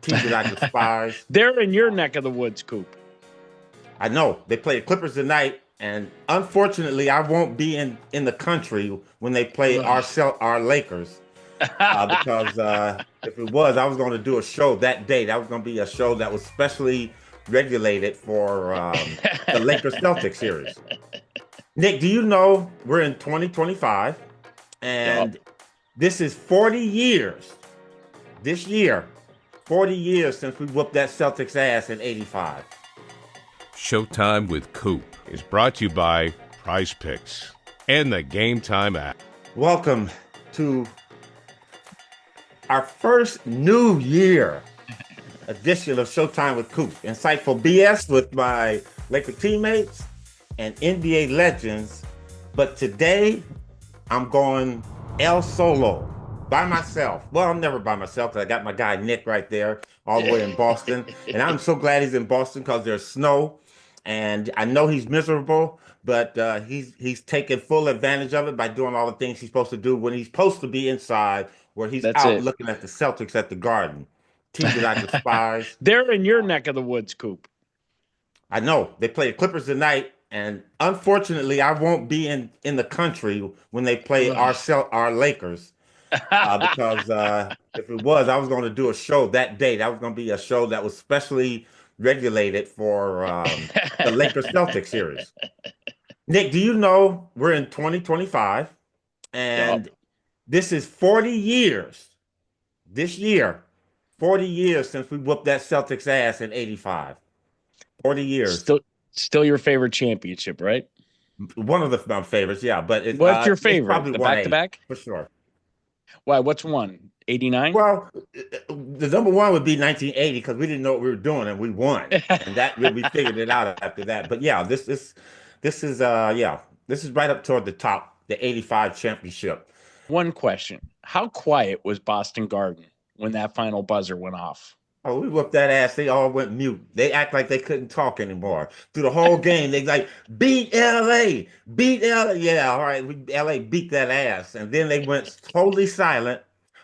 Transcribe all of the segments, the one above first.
team that I despise. They're in your neck of the woods, Coop. I know they play the Clippers tonight, and unfortunately, I won't be in the country when they play our Lakers. Because if it was, I was going to do a show that day. That was going to be a show that was specially regulated for the Lakers Celtics series. Nick, do you know we're in 2025 and this is 40 years this year, 40 years since we whooped that Celtics ass in 85. Showtime with Coop is brought to you by Prize Picks and the Game Time app. Welcome to our first New Year edition of Showtime with Coop. Insightful BS with my Laker teammates and NBA legends. But today, I'm going El Solo, by myself. Well, I'm never by myself because I got my guy Nick right there, all the way in Boston. And I'm so glad he's in Boston because there's snow. And I know he's miserable, but he's taking full advantage of it by doing all the things he's supposed to do when he's supposed to be inside, where he's looking at the Celtics at the Garden. Team that I despise. They're in your neck of the woods, Coop. I know they play the Clippers tonight, and unfortunately, I won't be in the country when they play our Lakers. Because if it was, I was going to do a show that day. That was going to be a show that was specially regulated for the Lakers Celtics series. Nick, do you know we're in 2025 and this is 40 years this year, 40 years since we whooped that Celtics ass in 85. 40 years. Still your favorite championship, right? One of my favorites, yeah. But what's your favorite? Probably the back-to-back? For sure. Why? What's one? 89? Well, the number one would be 1980 because we didn't know what we were doing and we won, and that we figured it out after that. But yeah, this is right up toward the top, the 85 championship. One question: how quiet was Boston Garden when that final buzzer went off? Oh, we whooped that ass. They all went mute. They act like they couldn't talk anymore. Through the whole game, they like, beat LA, beat LA. Yeah, all right, LA beat that ass. And then they went totally silent.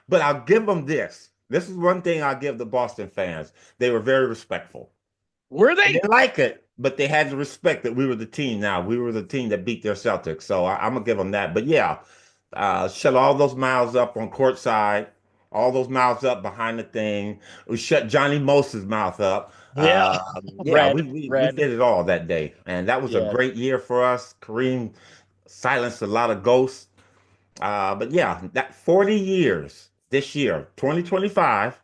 But I'll give them this. This is one thing I'll give the Boston fans. They were very respectful. Were they? They didn't like it, but they had to respect that we were the team now. We were the team that beat their Celtics. So I'm going to give them that. But yeah, shut all those miles up on court side. All those mouths up behind the thing. We shut Johnny Moses' mouth up. We did it all that day. And that was a great year for us. Kareem silenced a lot of ghosts. But yeah, that 40 years this year, 2025,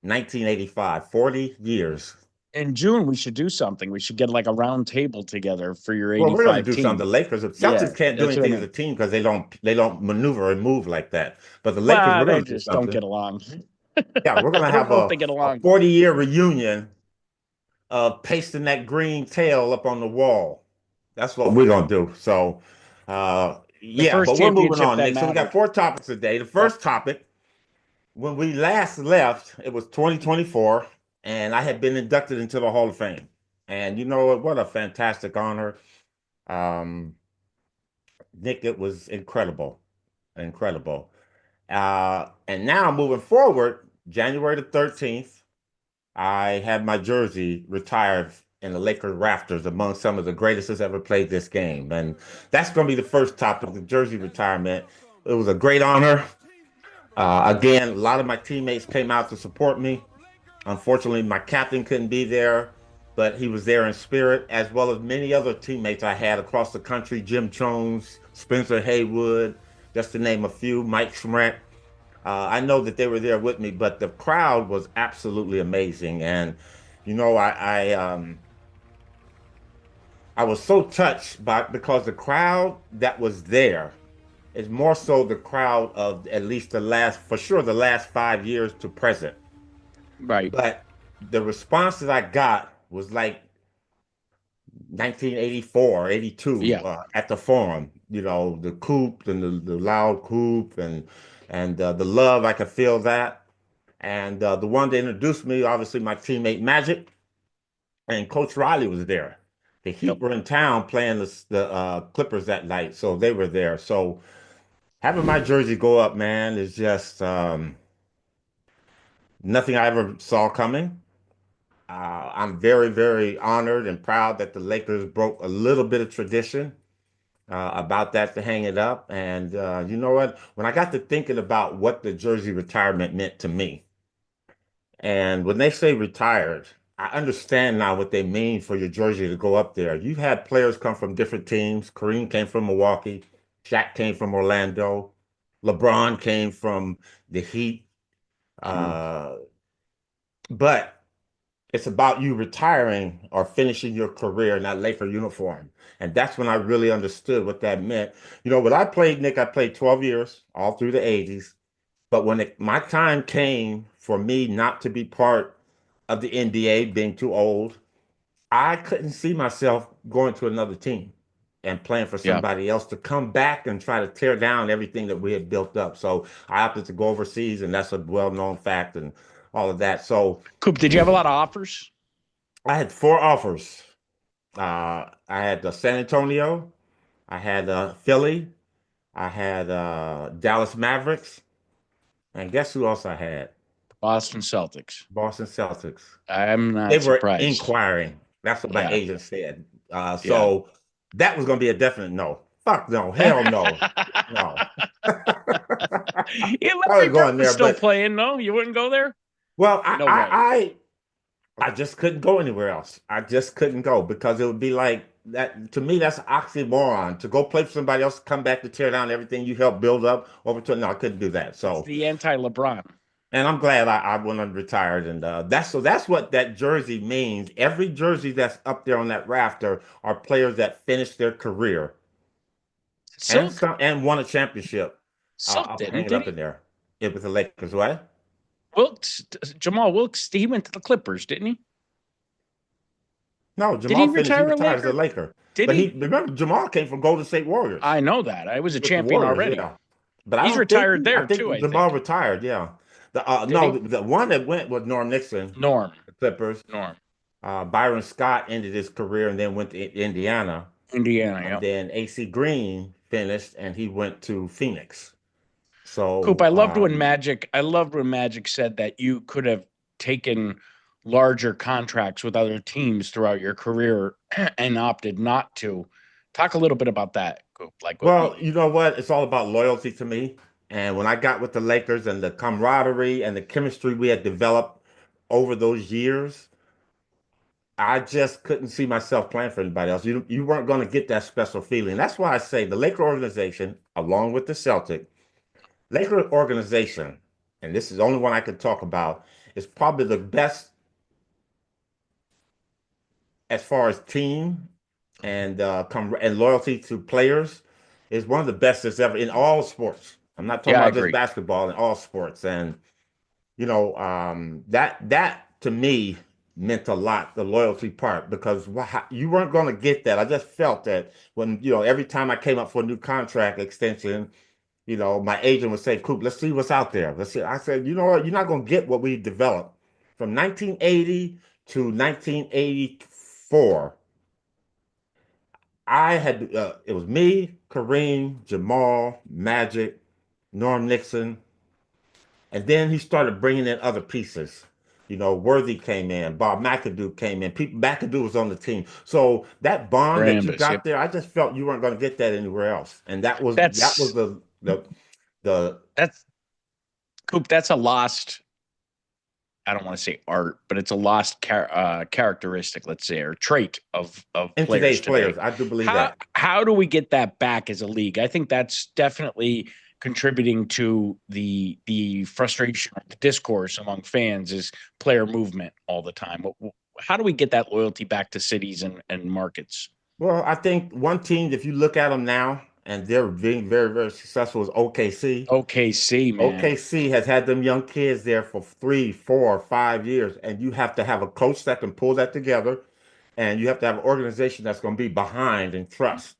1985, 40 years. In June, we should do something. We should get like a round table together for your 85 Well, we're going to do team. something. The Lakers, Celtics can't do anything as a team because they don't maneuver and move like that. But the Lakers, we're going to do something. Don't get along. Yeah, we're going to have a 40-year reunion of pasting that green tail up on the wall. That's what we're going to do. So, but we're moving on, Nick. So we got 4 topics today. The first topic, when we last left, it was 2024. And I had been inducted into the Hall of Fame. And you know what a fantastic honor. Nick, it was incredible. Incredible. And now moving forward, January the 13th, I had my jersey retired in the Lakers rafters among some of the greatest that's ever played this game. And that's going to be the first topic, the jersey retirement. It was a great honor. Again, a lot of my teammates came out to support me. Unfortunately, my captain couldn't be there, but he was there in spirit, as well as many other teammates I had across the country, Jim Jones, Spencer Haywood, just to name a few, Mike Schmreck. I know that they were there with me, but the crowd was absolutely amazing. And, you know, I was so touched because the crowd that was there is more so the crowd of at least the last 5 years to present. Right. But the response that I got was like 1984, 82 at the Forum. You know, the Coop and the loud Coop and the love, I could feel that. And the one that introduced me, obviously my teammate Magic, and Coach Riley was there. The Heat were in town playing the Clippers that night, so they were there. So having my jersey go up, man, is just Nothing I ever saw coming. I'm very, very honored and proud that the Lakers broke a little bit of tradition about that to hang it up. And you know what? When I got to thinking about what the jersey retirement meant to me, and when they say retired, I understand now what they mean for your jersey to go up there. You've had players come from different teams. Kareem came from Milwaukee, Shaq came from Orlando, LeBron came from the Heat. Mhm. Uh, but it's about you retiring or finishing your career in that Laker uniform. And that's when I really understood what that meant. You know, when I played, Nick, I played 12 years, all through the 80s. But when my time came for me not to be part of the NBA, being too old, I couldn't see myself going to another team and playing for Yeah. somebody else to come back and try to tear down everything that we had built up. So I opted to go overseas, and that's a well-known fact and all of that. So Coop, did you have a lot of offers? I had four offers. I had San Antonio, I had Philly, I had Dallas Mavericks, and guess who else I had? Boston Celtics. Boston Celtics. I'm They not were surprised. inquiring. That's what my Yeah. agent said. Yeah. So that was going to be a definite no. Fuck no. Hell no. No. Yeah, I Larry was Bird going was there, still but playing. No, you wouldn't go there? well, No way. I just couldn't go anywhere else. I just couldn't go because it would be like that. To me, that's an oxymoron. To go play for somebody else, come back to tear down everything you helped build up over to. No, I couldn't do that. It's So, the anti-LeBron. and I'm glad I went and retired. And that's what that jersey means. Every jersey that's up there on that rafter are players that finished their career and Silk? some and won a championship. Silk Up didn't, hanging did up he? in there. It was the Lakers, right? Wilkes, Jamal Wilkes, he went to the Clippers, didn't he? No, Did he Jamal finished. He retire a retired as a Laker? Laker. Did But he he? remember Jamal came from Golden State Warriors. I know that. I was a With the champion Warriors, already. yeah. But I He's don't think retired I there too, think I Jamal think. retired. Yeah. Did No, he? the one that went was Norm Nixon, Norm. the Clippers. Norm. Byron Scott ended his career and then went to Indiana, Indiana, and yeah. then AC Green finished and he went to Phoenix. Coop, So I loved when Magic said that you could have taken larger contracts with other teams throughout your career and opted not to. Talk a little bit about that, Coop. Like what well, you know what? It's all about loyalty to me. And when I got with the Lakers and the camaraderie and the chemistry we had developed over those years, I just couldn't see myself playing for anybody else. You weren't going to get that special feeling. That's why I say the Laker organization, along with the Celtic, Laker organization, and this is the only one I can talk about, is probably the best as far as team and and loyalty to players. Is one of the best that's ever in all sports. I'm not talking yeah, I about just agree. basketball, in all sports. And that to me meant a lot, the loyalty part, because you weren't going to get that. I just felt that when every time I came up for a new contract extension, my agent would say, "Coop, let's see what's out there. Let's see." I said, "You know what? You're not going to get what we developed from 1980 to 1984." It was me, Kareem, Jamal, Magic, Norm Nixon. And then he started bringing in other pieces. Worthy came in, Bob McAdoo came in. People McAdoo was on the team. So that bond that you Rambus, yep. got there, I just felt you weren't going to get that anywhere else. And that was That's the that's Coop, that's a lost, I don't want to say art, but it's a lost characteristic, let's say, or trait of in players today's today. players. I do believe How that. how do we get that back as a league? I think that's definitely contributing to the frustration, the discourse among fans is player movement all the time. How do we get that loyalty back to cities and markets? Well, I think one team, if you look at them now, and they're being very, very successful, is OKC. OKC, man. OKC has had them young kids there for 3, 4, 5 years, and you have to have a coach that can pull that together, and you have to have an organization that's going to be behind and trust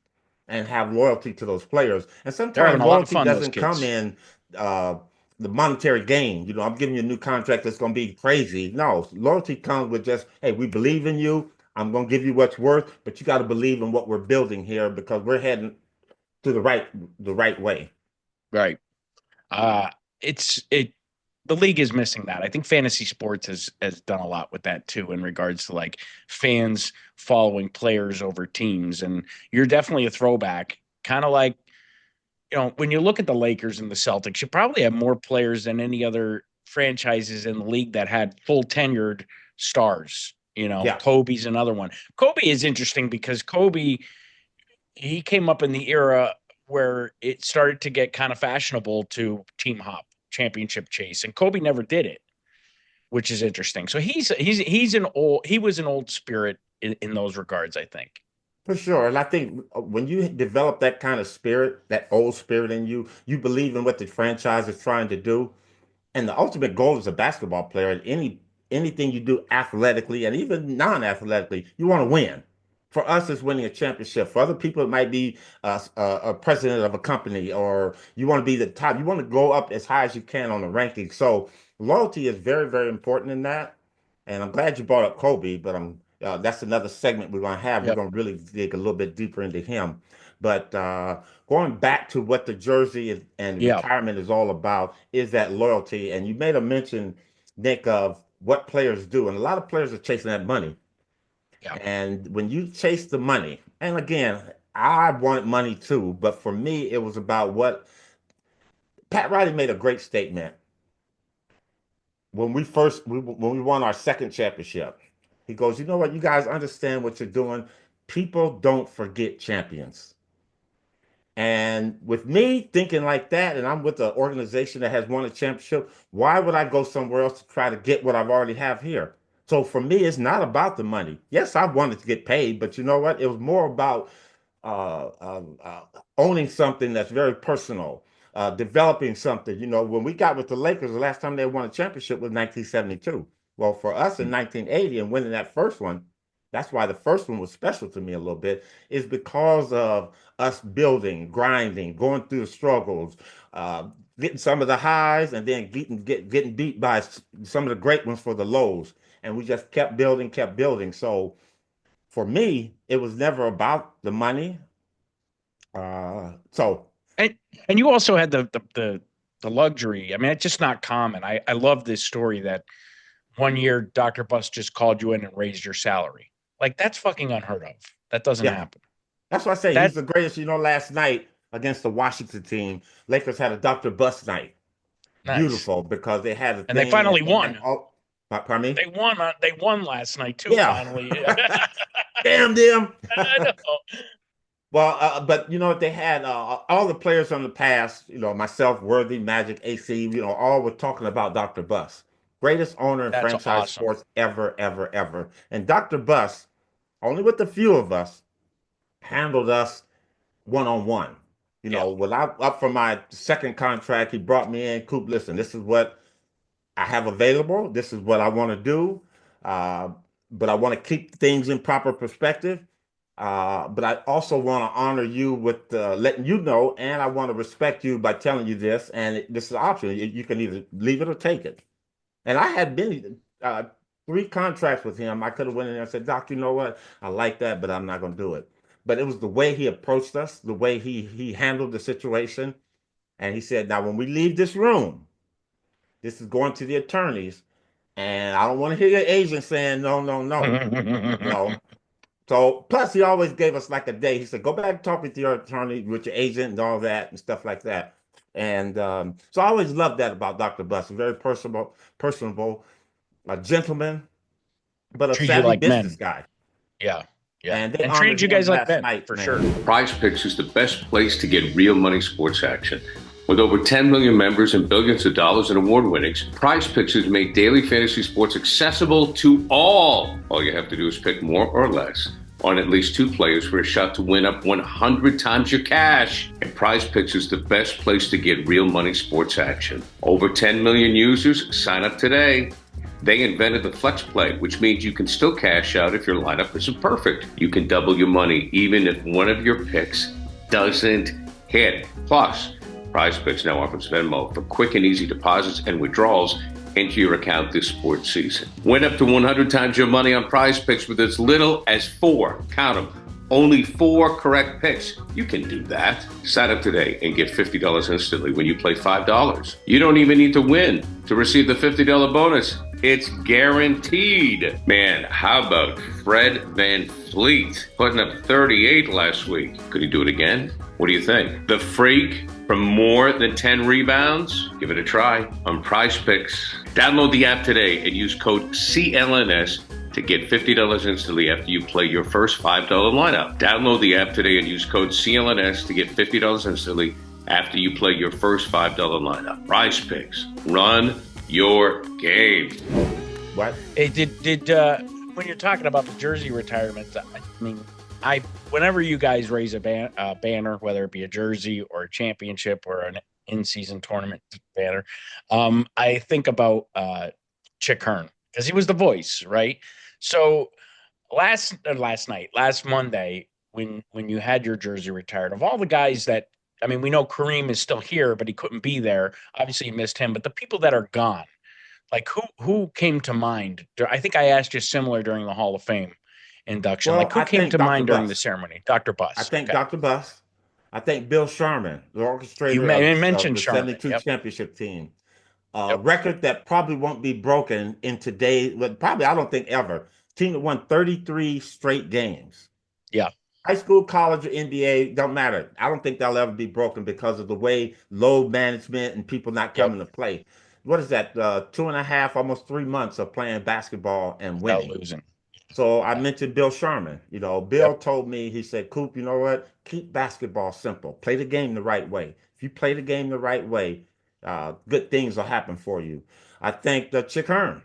and have loyalty to those players. And They're having sometimes a lot of loyalty fun, those doesn't come kids. in uh, the monetary gain. I'm giving you a new contract that's going to be crazy. No, loyalty comes with just, hey, we believe in you. I'm going to give you what's worth, but you got to believe in what we're building here because we're heading to the right way. Right. Uh it's it. the league is missing that. I think fantasy sports has done a lot with that too, in regards to like fans following players over teams. And you're definitely a throwback, kind of like, when you look at the Lakers and the Celtics, you probably have more players than any other franchises in the league that had full tenured stars. Yeah, Kobe's another one. Kobe is interesting because Kobe, he came up in the era where it started to get kind of fashionable to team hop, championship chase, and Kobe never did it, which is interesting. So he was an old spirit in those regards, I think. for sure. And I think when you develop that kind of spirit, that old spirit in you, you believe in what the franchise is trying to do. And the ultimate goal as a basketball player, and anything you do athletically and even non-athletically, you want to win. For us, it's winning a championship. For other people, it might be a president of a company, or you want to be the top. You want to go up as high as you can on the ranking. So loyalty is very, very important in that. And I'm glad you brought up Kobe, but that's another segment we're going to have. We're Yep. going to really dig a little bit deeper into him. But going back to what the jersey and Yeah. retirement is all about is that loyalty. And you made a mention, Nick, of what players do. And a lot of players are chasing that money. Yeah. And when you chase the money, and again, I wanted money too, but for me, it was about what Pat Riley made a great statement when when we won our second championship. He goes, you know what, you guys understand what you're doing. People don't forget champions. And with me thinking like that, and I'm with an organization that has won a championship, why would I go somewhere else to try to get what I've already have here? So for me, it's not about the money. Yes, I wanted to get paid, but you know what? It was more about uh, uh, uh, owning something that's very personal, developing something. When we got with the Lakers, the last time they won a championship was 1972. Well, for us in 1980 and winning that first one, that's why the first one was special to me a little bit, is because of us building, grinding, going through the struggles, uh, getting some of the highs, and then getting beat by some of the great ones for the lows. And we just kept building, kept building. So for me, it was never about the money. So And and you also had the luxury. I mean, it's just not common. I love this story that one year Dr. Bus just called you in and raised your salary. Like, that's fucking unheard of. That doesn't yeah, happen. that's what I say. He's That the greatest. Last night against the Washington team, Lakers had a Dr. Bus night. nice. Beautiful, because they had a And they thing finally and won. all, pardon me? They won last night too, Yeah. finally. Damn them. I know. Well, but they had all the players from the past, myself, Worthy, Magic, AC, all were talking about Dr. Bus. Greatest owner in That's franchise awesome. sports ever, ever, ever. And Dr. Bus, only with a few of us, handled us one-on-one. Yeah. When I up for my second contract, he brought me in, Coop, listen, this is what I have available. This is what I want to do. Uh, but I want to keep things in proper perspective. But I also want to honor you with letting you know, and I want to respect you by telling you this. And this is an option. You can either leave it or take it. And I had been three contracts with him. I could have went in there and said, Doc, you know what? I like that, but I'm not going to do it. But it was the way he approached us, the way he handled the situation. And he said, now, when we leave this room, this is going to the attorneys, and I don't want to hear your agent saying no, no, no, you know. So plus he always gave us like a day. He said, go back and talk with your attorney, with your agent and all that and stuff like that. And so I always loved that about Dr. Buss. Very personable, a gentleman, but a Treat you savvy like business men. guy. Yeah. Yeah. And they And treated honored you him guys like last men, night, for man. sure. Prize Picks is the best place to get real money sports action. With over 10 million members and billions of dollars in award winnings, Prize Picks has made daily fantasy sports accessible to all. All you have to do is pick more or less on at least two players for a shot to win up 100 times your cash. And Prize Picks is the best place to get real money sports action. Over 10 million users, sign up today. They invented the flex play, which means you can still cash out if your lineup isn't perfect. You can double your money even if one of your picks doesn't hit. Plus, Prize Picks now offers Venmo for quick and easy deposits and withdrawals into your account this sports season. Win up to 100 times your money on Prize Picks with as little as 4, count them, Only 4 correct picks. You can do that. Sign up today and get $50 instantly when you play $5. You don't even need to win to receive the $50 bonus. It's guaranteed. Man, how about Fred VanVleet putting up 38 last week? Could he do it again? What do you think? The Freak from more than 10 rebounds? Give it a try on Prize Picks. Download the app today and use code CLNS to get $50 instantly after you play your first $5 lineup. Download the app today and use code CLNS to get $50 instantly after you play your first $5 lineup. Prize Picks. Run your game. What? Hey, did when you're talking about the jersey retirements, I mean, whenever you guys raise a banner, whether it be a jersey or a championship or an in-season tournament banner, I think about Chick Hearn because he was the voice, right? So last Monday, when you had your jersey retired, of all the guys that, I mean, we know Kareem is still here, but he couldn't be there. Obviously, you missed him. But the people that are gone, like who came to mind? I think I asked you similar during the Hall of Fame induction. Well, like who I came think to Dr. mind during Buss. the ceremony? Dr. Buss. I think Okay. Dr. Buss. I think Bill Sharman, the orchestrator You mentioned of the Sharman. 72 Yep. championship team. Yep. Record that probably won't be broken in today, but probably I don't think ever. Team that won 33 straight games. Yeah. High school, college, or NBA, don't matter. I don't think they'll ever be broken because of the way load management and people not coming to play. What is that? 2.5, almost 3 months of playing basketball and Without winning. losing. So I mentioned Bill Sharman. You know, Bill told me, he said, Coop, you know what? Keep basketball simple. Play the game the right way. If you play the game the right way, good things will happen for you. I think the Chick Hearn.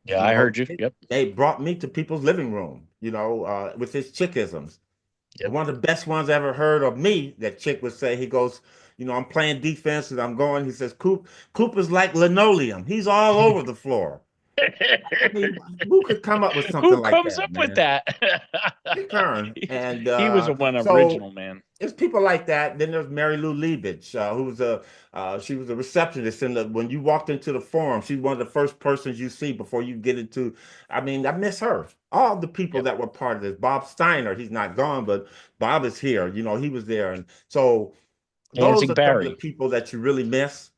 Yeah, I heard you. Yep. They brought me to people's living room, with his chickisms. Yep. One of the best ones I ever heard of me, that Chick would say, he goes, I'm playing defense and I'm going, he says, Coop is like linoleum. He's all over the floor. I mean, who could come up with something like that? Who comes up with that? Chick Hearn. And he was original, man. It's people like that. Then there's Mary Lou Liebich, who was she was a receptionist when you walked into the forum, she's one of the first persons you see before you get into. I mean, I miss her. All the people that were part of this. Bob Steiner, he's not gone, but Bob is here. He was there, and so those are some of the people that you really miss.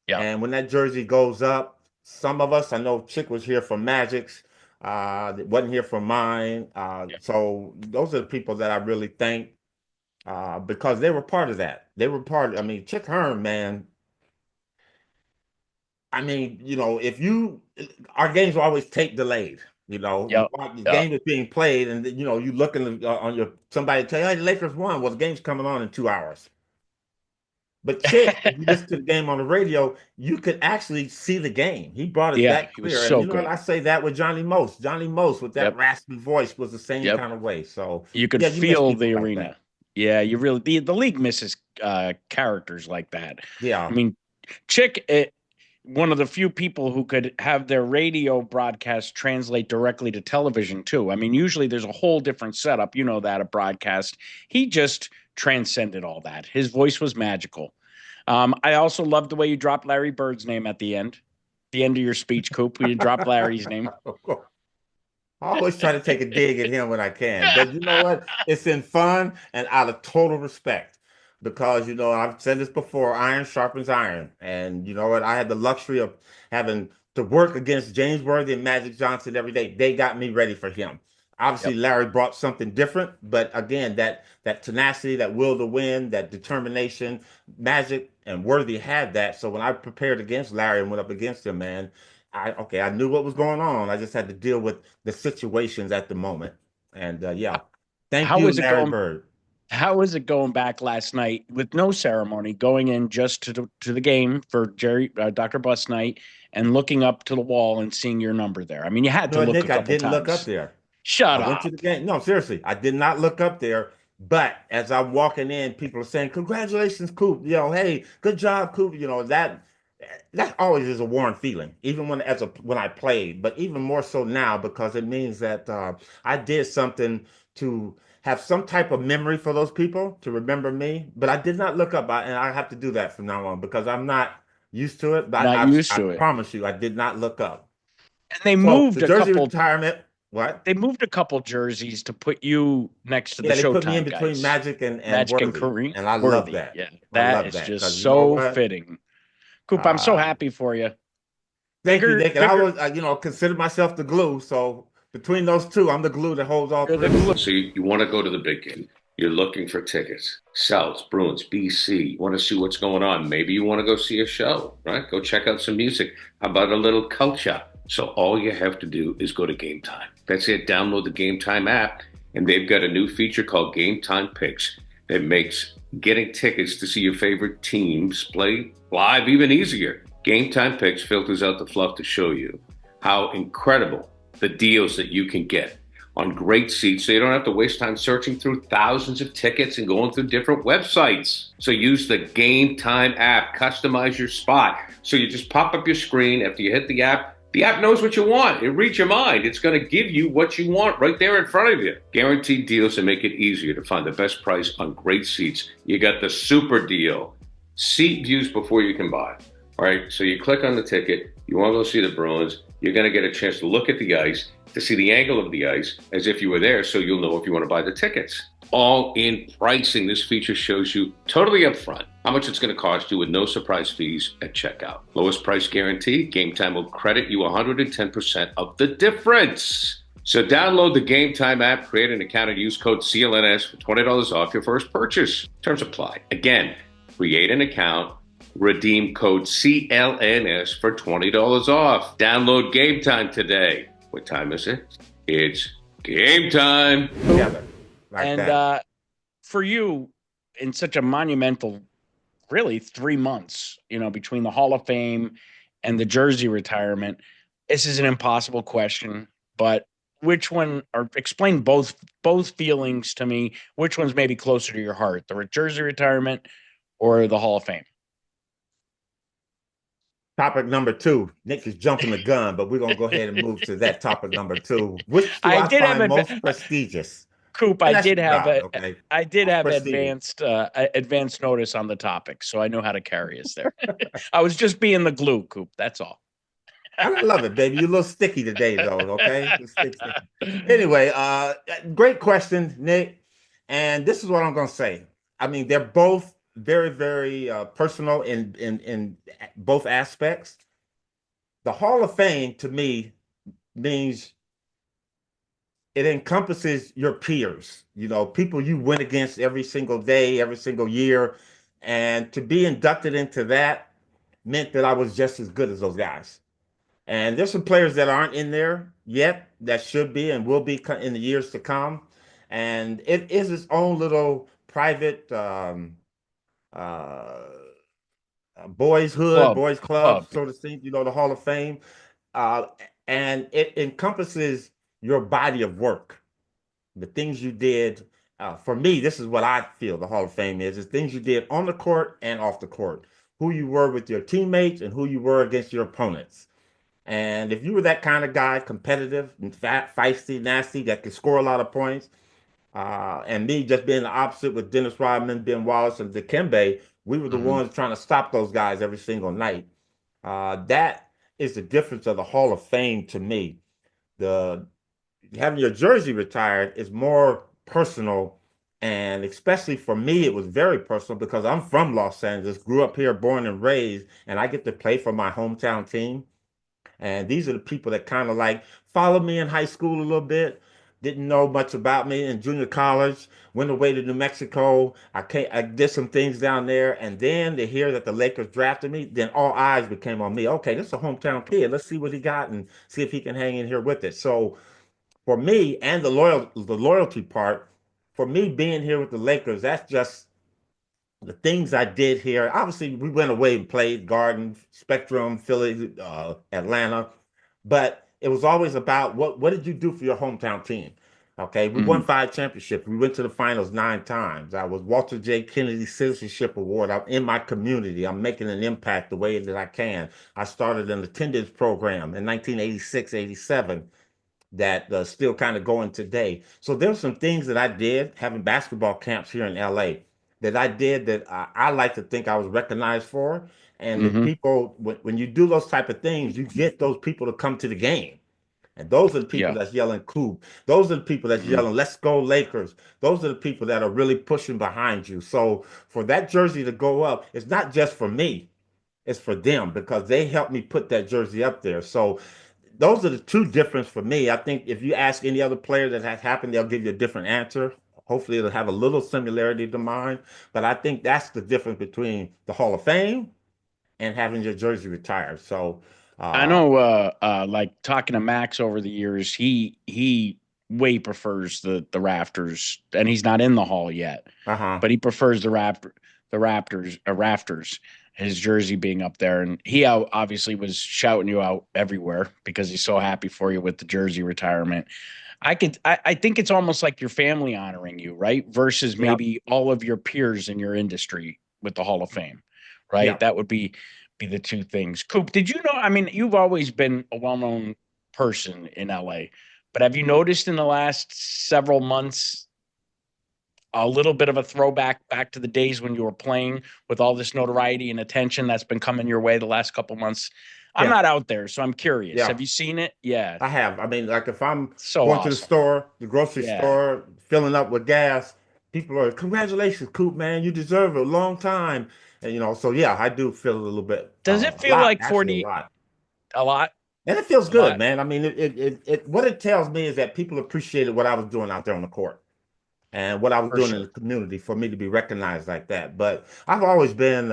Yeah. And when that jersey goes up, some of us, I know Chick was here for Magic's, wasn't here for mine. So those are the people that I really thank. Because they were part of that. They were part. I mean, Chick Hearn, man. I mean, our games were always tape delayed. The game is being played, and you looking on somebody tell you, hey, the Lakers won. Well, the game's coming on in 2 hours. But Chick, if you listen to the game on the radio, you could actually see the game. He brought it that clear. Was so and good. I say that with Johnny Most. Johnny Most with that raspy voice was the same kind of way. So you could feel the arena. Like yeah, you really the league misses characters like that. Yeah, I mean, Chick, one of the few people who could have their radio broadcast translate directly to television too. I mean, usually there's a whole different setup. You know that a broadcast. He just transcended all that. His voice was magical. I also loved the way you dropped Larry Bird's name at the end of your speech, Coop. You dropped Larry's name. I always try to take a dig at him when I can, but you know what? It's in fun and out of total respect, because I've said this before: iron sharpens iron, and you know what? I had the luxury of having to work against James Worthy and Magic Johnson every day. They got me ready for him. Obviously, Larry brought something different, but again, that tenacity, that will to win, that determination, Magic and Worthy had that. So when I prepared against Larry and went up against him, man, I knew what was going on. I just had to deal with the situations at the moment. And thank you, Larry Bird. How was it going back last night with no ceremony, going in just to the game for Dr. Buss night and looking up to the wall and seeing your number there? I mean, you had to look Nick, a couple I didn't times. look up there. Shut up. I went to the game. No, seriously, I did not look up there. But as I'm walking in, people are saying, "Congratulations, Coop! Hey, good job, Coop!" That always is a warm feeling, even when I played, but even more so now, because it means that I did something to have some type of memory for those people to remember me. But I did not look up, and I have to do that from now on because I'm not used to it. But I promise you, I did not look up. And they moved the jersey retirement. What? They moved a couple jerseys to put you next to the Yeah, they put me in Showtime between guys. Magic and Magic and Worthy, Kareem and I love Worthy. that. Yeah, I that love is that just because you know so what? fitting. Coop, I'm so Uh, happy for you. Thank you, Nick. And I Bigger, was, consider myself the glue. So between those two, I'm the glue that holds all you're the three glue. together. So you want to go to the big game. You're looking for tickets. South, Bruins, BC. You want to see what's going on. Maybe you want to go see a show, right? Go check out some music. How about a little culture? So all you have to do is go to Game Time. That's it. Download the Game Time app, and they've got a new feature called Game Time Picks that makes getting tickets to see your favorite teams play live even easier. Game Time Picks filters out the fluff to show you how incredible the deals that you can get on great seats, so you don't have to waste time searching through thousands of tickets and going through different websites. So use the Game Time app, customize your spot. So you just pop up your screen after you hit the app. The app knows what you want. It reads your mind. It's going to give you what you want right there in front of you. Guaranteed deals that make it easier to find the best price on great seats. You got the super deal. Seat views before you can buy. All right, so you click on the ticket. You want to go see the Bruins. You're going to get a chance to look at the ice, to see the angle of the ice as if you were there, so you'll know if you want to buy the tickets. All in pricing. This feature shows you totally upfront how much it's going to cost you with no surprise fees at checkout. Lowest price guarantee. Game Time will credit you 110% of the difference. So download the Game Time app, create an account, and use code CLNS for $20 off your first purchase. Terms apply. Again, create an account, redeem code CLNS for $20 off. Download Game Time today. What time is it? It's game time. Together, like and that. for you, in such a monumental, really 3 months, between the Hall of Fame and the jersey retirement, this is an impossible question, but which one, or explain both feelings to me? Which one's maybe closer to your heart, the jersey retirement or the Hall of Fame? Topic number two. Nick is jumping the gun, but we're gonna go ahead and move to that topic number two. Which do I I did have find a most prestigious? Coop. And that's God, okay? I did Most have prestigious. advanced notice on the topic, so I know how to carry us there. I was just being the glue, Coop. That's all. I love it, baby. You're a little sticky today, though, okay? Sticky. Anyway, great question, Nick. And this is what I'm gonna say. I mean, they're both very, very personal in both aspects. The Hall of Fame to me means it encompasses your peers, people you win against every single day, every single year. And to be inducted into that meant that I was just as good as those guys. And there's some players that aren't in there yet that should be and will be in the years to come. And it is its own little private uh, boys' hood, Club, boys' club, club. so to speak, the Hall of Fame. Uh, and it encompasses your body of work, the things you did. For me, this is what I feel the Hall of Fame is things you did on the court and off the court, who you were with your teammates and who you were against your opponents. And if you were that kind of guy, competitive and fat, feisty, nasty, that could score a lot of points, and me just being the opposite with Dennis Rodman, Ben Wallace, and Dikembe, we were the ones trying to stop those guys every single night. That is the difference of the Hall of Fame to me. The Having your jersey retired is more personal, and especially for me, it was very personal because I'm from Los Angeles, grew up here, born and raised, and I get to play for my hometown team. And these are the people that kind of like followed me in high school a little bit, didn't know much about me in junior college, went away to New Mexico. I did some things down there. And then to hear that the Lakers drafted me, then all eyes became on me. Okay, this is a hometown kid. Let's see what he got and see if he can hang in here with it. So for me, and the loyalty part, for me being here with the Lakers, that's just the things I did here. Obviously, we went away and played Garden, Spectrum, Philly, Atlanta, but it was always about what did you do for your hometown team? Okay, we won 5 championships. We went to the finals 9 times. I was Walter J. Kennedy Citizenship Award. I'm in my community. I'm making an impact the way that I can. I started an attendance program in 1986, 87 that still kind of going today. So there's some things that I did having basketball camps here in LA that I did that I like to think I was recognized for. And the people, when you do those type of things, you get those people to come to the game. And those are the people Yeah. that's yelling Coop. Those are the people that's Mhm. yelling, let's go Lakers. Those are the people that are really pushing behind you. So for that jersey to go up, it's not just for me, it's for them because they helped me put that jersey up there. So those are the two difference for me. I think if you ask any other player that has happened, they'll give you a different answer. Hopefully, it'll have a little similarity to mine. But I think that's the difference between the Hall of Fame and having your jersey retired. So, I uh, know, like talking to Max over the years, he way prefers the rafters, and he's not in the hall yet, uh-huh. but he prefers the rafters, his jersey being up there, and he obviously was shouting you out everywhere because he's so happy for you with the jersey retirement. I think it's almost like your family honoring you, right? Versus Yep. maybe all of your peers in your industry with the Hall of Fame, right? Yep. That would be the two things. Coop, did you know? I mean, you've always been a well-known person in LA, but have you noticed in the last several months a little bit of a throwback back to the days when you were playing with all this notoriety and attention that's been coming your way the last couple months? I'm Yeah. not out there, so I'm curious. Yeah. Have you seen it? Yeah, I have. I mean, like if I'm so going to the awesome. store, the grocery Yeah. store, filling up with gas, people are, congratulations, Coop, man, you deserve it a long time. And so yeah, I do feel a little bit, Does it a feel lot, like actually a 40 lot. a lot? And it feels A good, lot? man. I mean, what it tells me is that people appreciated what I was doing out there on the court and what I was For doing in sure. the community for me to be recognized like that. But I've always been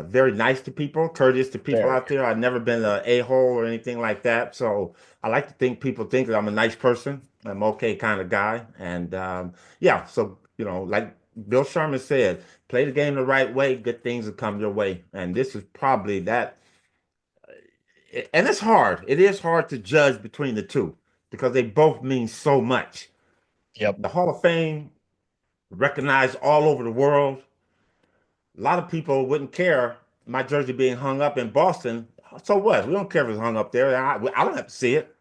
very nice to people, courteous to people Very. out there. I've never been an a-hole or anything like that. So I like to think people think that I'm a nice person. I'm okay kind of guy. And yeah, so, like Bill Sherman said, play the game the right way, good things will come your way. And this is probably that. And it's hard. It is hard to judge between the two because they both mean so much. Yep. The Hall of Fame, recognized all over the world. A lot of people wouldn't care my jersey being hung up in Boston. So what? We don't care if it's hung up there. I don't have to see it.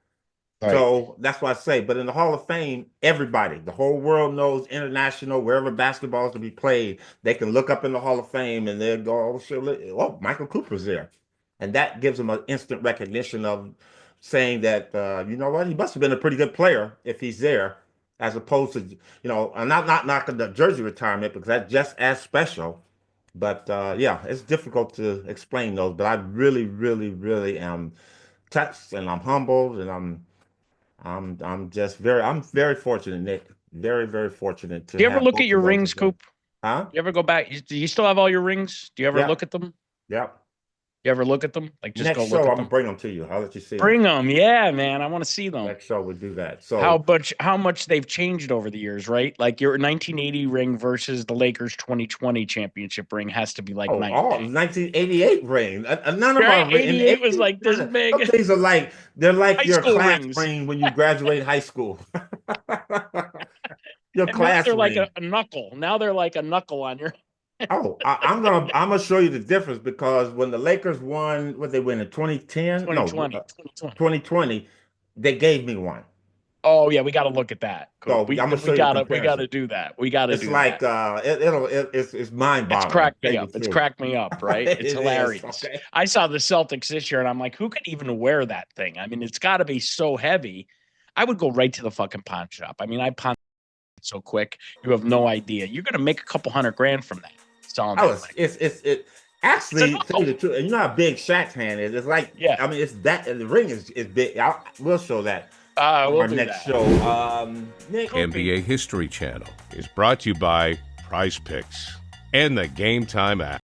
Right. So that's what I say. But in the Hall of Fame, everybody, the whole world knows international, wherever basketball is to be played, they can look up in the Hall of Fame and they'll go, oh, shit, oh, Michael Cooper's there. And that gives them an instant recognition of saying that, you know what, he must have been a pretty good player if he's there, as opposed to, I'm not knocking the jersey retirement because that's just as special. But yeah, it's difficult to explain those. But I really, really, really am touched and I'm humbled and I'm very fortunate, Nick. Very, very fortunate Do to you ever have look at both of your those rings, again. Coop? Huh? You ever go back? Do you still have all your rings? Do you ever Yep. look at them? Yep. You ever look at them? Like just Next go look show, at I'm gonna them? bring them to you. I'll let you see them. Bring them. Yeah, man. I want to see them. Next show, we'll do that. How So, much how much they've changed over the years, right? Like your 1980 ring versus the Lakers 2020 championship ring has to be like oh, night and all day. 1988 ring. None of Right? our in the 88 was 80s, like this some big. things are like they're like High your school class rings. ring when you graduate high school. Your And now class they're like ring. a knuckle. Now they're like a knuckle on your Oh, I'm gonna show you the difference because when the Lakers won, what they win in 2010? No, 2020. 2020, they gave me one. Oh yeah, we got to look at that. So Coop. I'm We gonna we show you the gotta we gotta comparison. do that. We gotta It's do like that. it's It's mind-boggling, to cracked tell me you up. the It's truth. cracked me up, right? It It's is, hilarious. okay. I saw the Celtics this year and I'm like, who could even wear that thing? I mean, it's got to be so heavy. I would go right to the fucking pawn shop. I mean, I pawn so quick. You have no idea. You're going to make a couple $100,000 from that selling Oh, that thing. it It's a actually tell you knuckle. the truth. And you know how big Shaq's hand is. It's like Yeah. I mean, it's that the ring is big. We'll show that on We'll our do next that. show. Nick, NBA History Channel is brought to you by Prize Picks and the Game Time app.